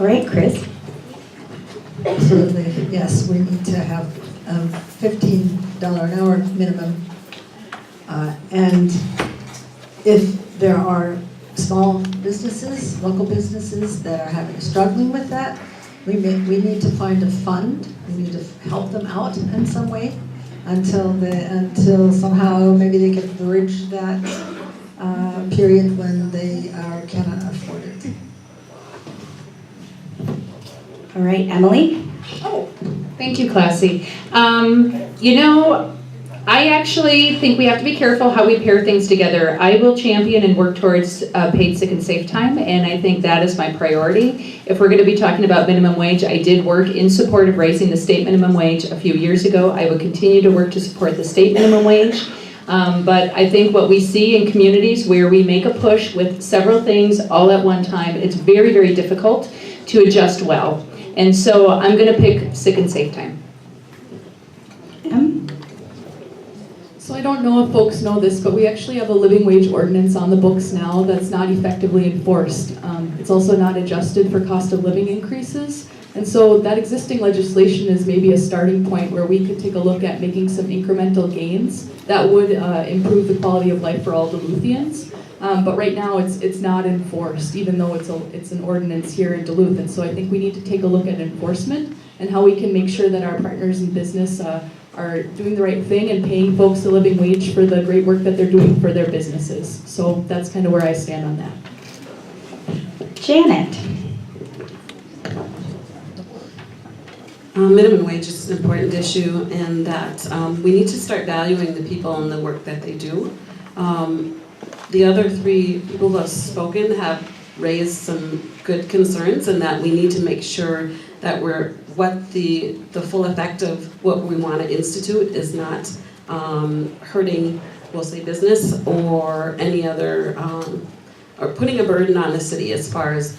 All right, Chris. Absolutely, yes, we need to have a $15 an hour minimum. And if there are small businesses, local businesses that are struggling with that, we need to find a fund. We need to help them out in some way until somehow maybe they can bridge that period when they cannot afford it. All right, Emily. Oh, thank you, Classy. I actually think we have to be careful how we pair things together. I will champion and work towards paid sick and safe time, and I think that is my priority. If we're going to be talking about minimum wage, I did work in support of raising the state minimum wage a few years ago. I will continue to work to support the state minimum wage. But I think what we see in communities where we make a push with several things all at one time, it's very, very difficult to adjust well. And so I'm going to pick sick and safe time. So I don't know if folks know this, but we actually have a living wage ordinance on the books now that's not effectively enforced. It's also not adjusted for cost of living increases. And so that existing legislation is maybe a starting point where we could take a look at making some incremental gains that would improve the quality of life for all Duluthians. But right now it's not enforced, even though it's an ordinance here in Duluth. And so I think we need to take a look at enforcement and how we can make sure that our partners in business are doing the right thing and paying folks a living wage for the great work that they're doing for their businesses. So that's kind of where I stand on that. Janet. Minimum wage is an important issue, and that we need to start valuing the people and the work that they do. The other three people who have spoken have raised some good concerns, and that we need to make sure that what the full effect of what we want to institute is not hurting, we'll say, business or any other, or putting a burden on the city as far as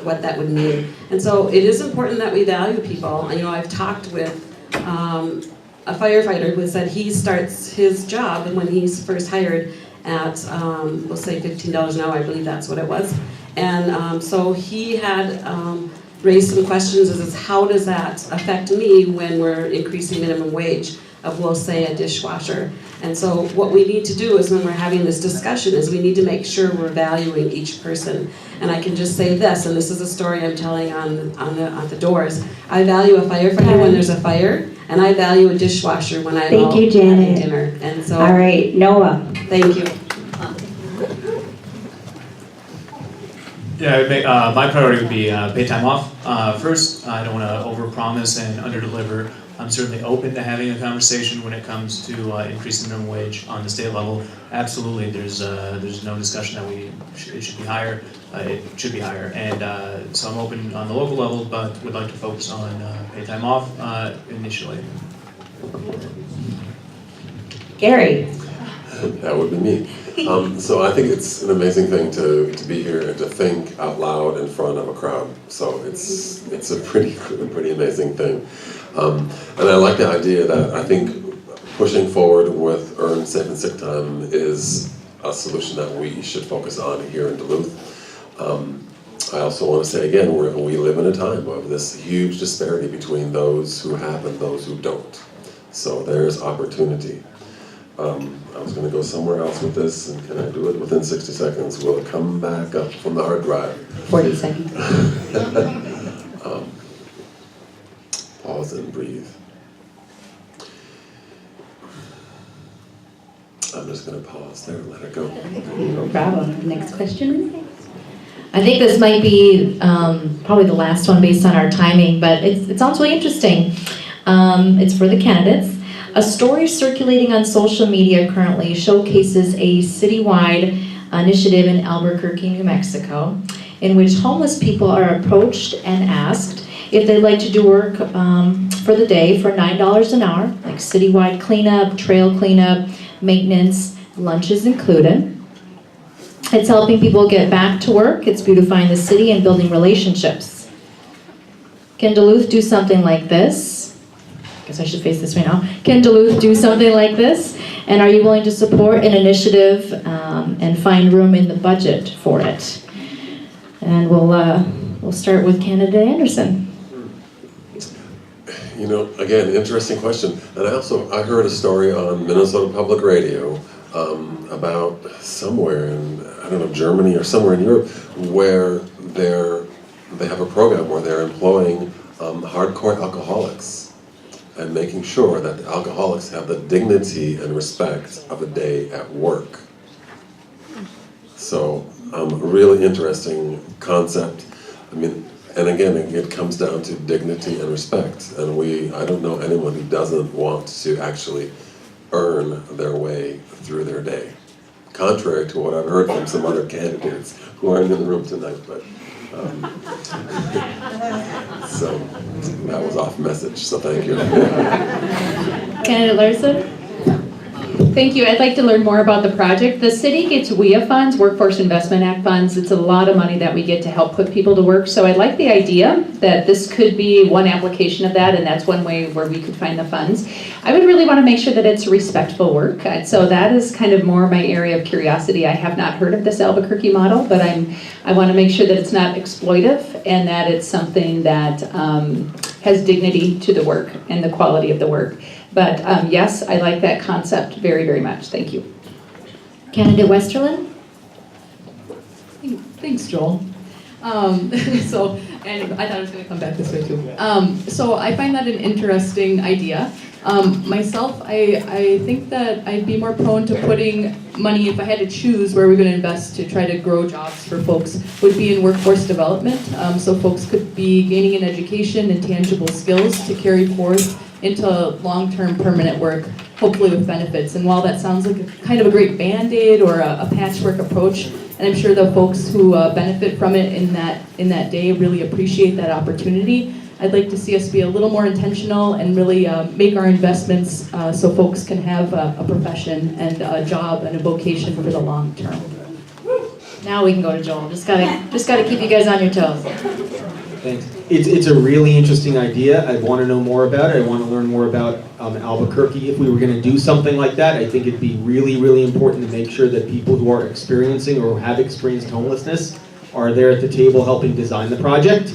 what that would mean. And so it is important that we value people. I've talked with a firefighter who said he starts his job when he's first hired at, we'll say $15 an hour, I believe that's what it was. And so he had raised some questions as how does that affect me when we're increasing minimum wage of, we'll say, a dishwasher. And so what we need to do is when we're having this discussion is we need to make sure we're valuing each person. And I can just say this, and this is a story I'm telling on the doors. I value a firefighter when there's a fire, and I value a dishwasher when I'm Thank you, Janet. having dinner. And so, All right, Noah. thank you. Yeah, my priority would be paid time off. First, I don't want to overpromise and underdeliver. I'm certainly open to having a conversation when it comes to increasing minimum wage on the state level. Absolutely, there's no discussion that it should be higher. It should be higher, and so I'm open on the local level, but would like to focus on paid time off initially. Gary. That would be me. So I think it's an amazing thing to be here and to think out loud in front of a crowd. So it's a pretty amazing thing. And I like the idea that I think pushing forward with earned safe and sick time is a solution that we should focus on here in Duluth. I also want to say again, we live in a time of this huge disparity between those who have and those who don't. So there's opportunity. I was going to go somewhere else with this, and can I do it within 60 seconds? Will it come back up from the hard drive? 40 seconds. Pause and breathe. I'm just going to pause there and let it go. No problem. Next question. I think this might be probably the last one based on our timing, but it sounds really interesting. It's for the candidates. A story circulating on social media currently showcases a citywide initiative in Albuquerque, New Mexico, in which homeless people are approached and asked if they'd like to do work for the day for $9 an hour, like citywide cleanup, trail cleanup, maintenance, lunch is included. It's helping people get back to work, it's beautifying the city and building relationships. Can Duluth do something like this? I guess I should face this way now. Can Duluth do something like this? And are you willing to support an initiative and find room in the budget for it? And we'll We'll start with candidate Anderson. You know, again, interesting question. And I heard a story on Minnesota Public Radio about somewhere in, I don't know, Germany or somewhere in Europe, where they have a program where they're employing hardcore alcoholics and making sure that the alcoholics have the dignity and respect of a day at work. So, really interesting concept. I mean, and again, it comes down to dignity and respect. And I don't know anyone who doesn't want to actually earn their way through their day. Contrary to what I've heard from some other candidates who aren't in the room tonight, but so that was off message, so thank you. Candidate Larson? Thank you. I'd like to learn more about the project. The city gets WIA funds, Workforce Investment Act funds. It's a lot of money that we get to help put people to work. So I like the idea that this could be one application of that, and that's one way where we could find the funds. I would really want to make sure that it's respectful work. So that is kind of more my area of curiosity. I have not heard of this Albuquerque model, but I want to make sure that it's not exploitive and that it's something that has dignity to the work and the quality of the work. But yes, I like that concept very, very much. Thank you. Candidate Westerlin? Thanks, Joel. And I thought it was going to come back this way too. So I find that an interesting idea. Myself, I think that I'd be more prone to putting money, if I had to choose where we're going to invest to try to grow jobs for folks, would be in workforce development. So folks could be gaining an education and tangible skills to carry forth into long-term permanent work, hopefully with benefits. And while that sounds like kind of a great Band-Aid or a patchwork approach, and I'm sure the folks who benefit from it in that day really appreciate that opportunity, I'd like to see us be a little more intentional and really make our investments so folks can have a profession and a job and a vocation for the long term. Now we can go to Joel. Just gotta keep you guys on your toes. Thanks. It's a really interesting idea. I want to know more about it. I want to learn more about Albuquerque. If we were going to do something like that, I think it'd be really, really important to make sure that people who are experiencing or have experienced homelessness are there at the table helping design the project.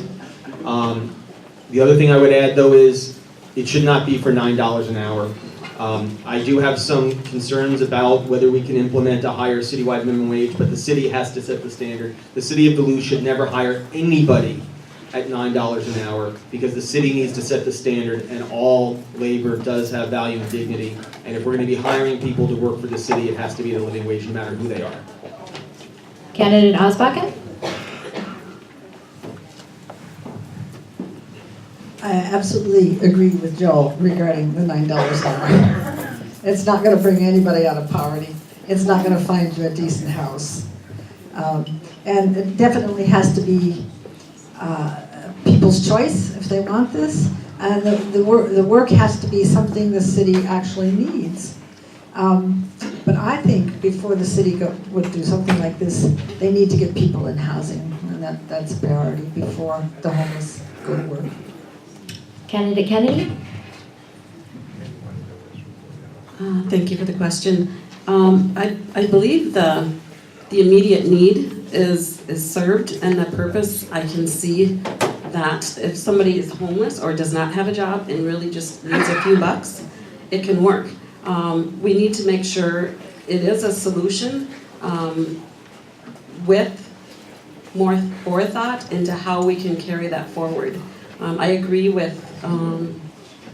The other thing I would add, though, is it should not be for $9 an hour. I do have some concerns about whether we can implement a higher citywide minimum wage, but the city has to set the standard. The city of Duluth should never hire anybody at $9 an hour because the city needs to set the standard, and all labor does have value and dignity. And if we're going to be hiring people to work for the city, it has to be the living wage no matter who they are. Candidate Osbakken? I absolutely agree with Joel regarding the $9 an hour. It's not going to bring anybody out of poverty. It's not going to find you a decent house. And it definitely has to be people's choice if they want this. And the work has to be something the city actually needs. But I think before the city would do something like this, they need to get people in housing. And that's a priority before the homeless go to work. Candidate Kennedy? Thank you for the question. I believe the immediate need is served, and the purpose, I can see that if somebody is homeless or does not have a job and really just needs a few bucks, it can work. We need to make sure it is a solution with more forethought into how we can carry that forward. I agree with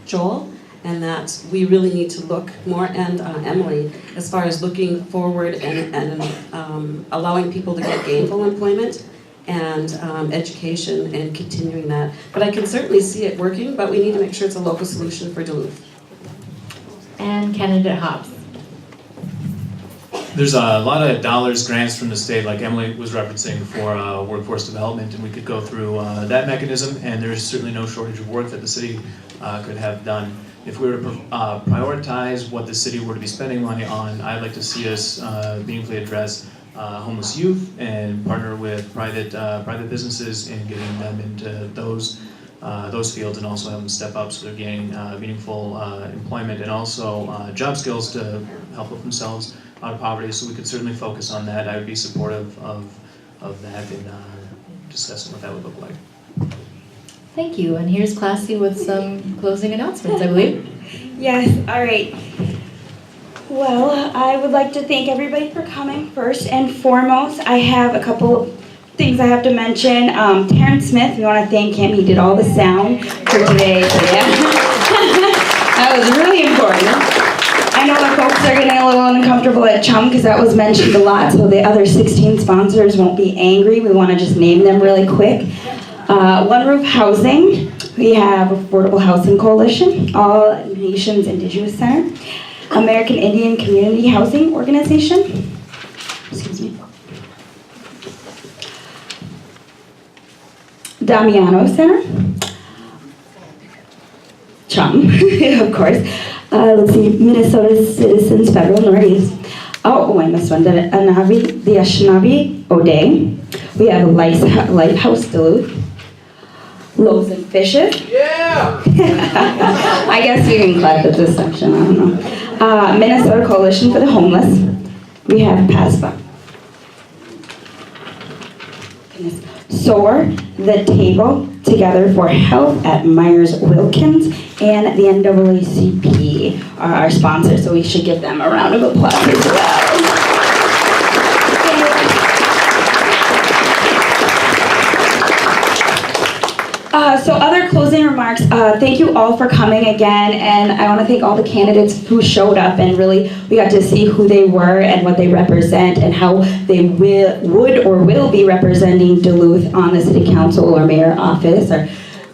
Joel, and that we really need to look more, and Emily, as far as looking forward and allowing people to get gainful employment and education and continuing that. But I can certainly see it working, but we need to make sure it's a local solution for Duluth. And Candidate Hobbs? There's a lot of dollars, grants from the state, like Emily was referencing, for workforce development, and we could go through that mechanism, and there's certainly no shortage of work that the city could have done. If we were to prioritize what the city were to be spending money on, I'd like to see us meaningfully address homeless youth and partner with private businesses in getting them into those fields, and also have them step up so they're gaining meaningful employment and also job skills to help with themselves out of poverty. So we could certainly focus on that. I would be supportive of that, and discussing what that would look like. Thank you, and here's Classy with some closing announcements, I believe. Yes, all right. Well, I would like to thank everybody for coming. First and foremost, I have a couple things I have to mention. Terrence Smith, we want to thank him. He did all the sound for today. So yeah. That was really important. I know the folks are getting a little uncomfortable at Chum because that was mentioned a lot, so the other 16 sponsors won't be angry. We want to just name them really quick. One Roof Housing, we have Affordable Housing Coalition, All Nations Indigenous Center, American Indian Community Housing Organization, excuse me, Damiano Center, Chum, of course. Let's see, Minnesota Citizens Federal Northeast. Oh, I missed one. The Anishinaabe O'Day. We have Lighthouse Duluth. Loaves and Fishes. Yeah! I guess we can clap at this section, I don't know. Minnesota Coalition for the Homeless. We have PASPA. SOAR, The Table Together for Health at Myers-Wilkins, and the NAACP are our sponsors, so we should give them a round of applause as well. So other closing remarks, thank you all for coming again, and I want to thank all the candidates who showed up, and really we got to see who they were and what they represent and how they would or will be representing Duluth on the city council or mayor office, or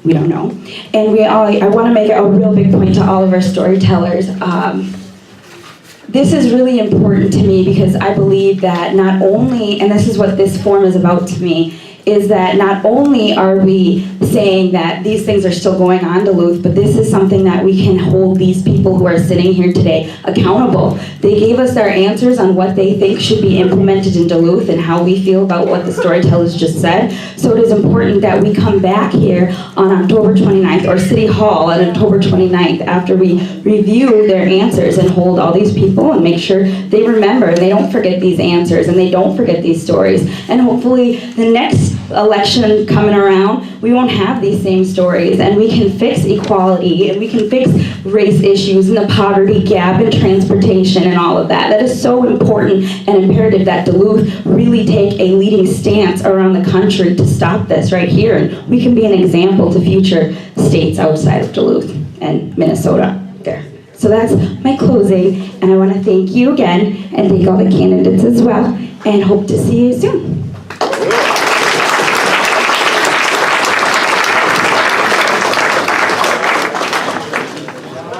we don't know. And I want to make a real big point to all of our storytellers. This is really important to me because I believe that not only, and this is what this forum is about to me, is that not only are we saying that these things are still going on in Duluth, but this is something that we can hold these people who are sitting here today accountable. They gave us their answers on what they think should be implemented in Duluth and how we feel about what the storytellers just said. So it is important that we come back here on October 29th, or City Hall on October 29th, after we review their answers and hold all these people and make sure they remember and they don't forget these answers and they don't forget these stories. And hopefully the next election coming around, we won't have these same stories, and we can fix equality, and we can fix race issues and the poverty gap and transportation and all of that. That is so important and imperative that Duluth really take a leading stance around the country to stop this right here, and we can be an example to future states outside of Duluth and Minnesota there. So that's my closing, and I want to thank you again and thank all the candidates as well, and hope to see you soon.